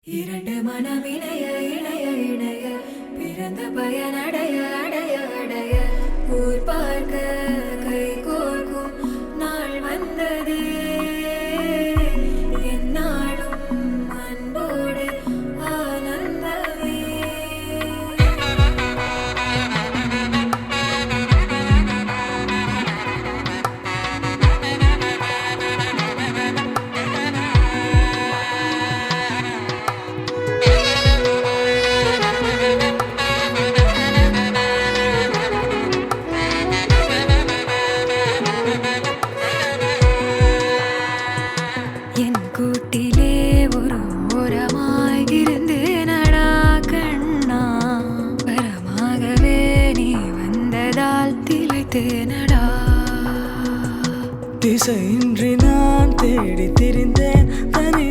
இரண்டு மனம் இணைய இணைய இணைய பிறந்த பயன் அடைய அடைய அடைய ஊர் பார்க்க கை கோர்க்கும் நாள் வந்ததே என்னாலும் அன்போடு ஆனந்தமே. என் கூட்டிலே ஒரு ஓரமாய் இருந்தேனடா கண்ணா, வரமாகவே நீ வந்ததால் திளைத்தேனடா. திசையின்றி நான் தேடி திரிந்தேன் தனி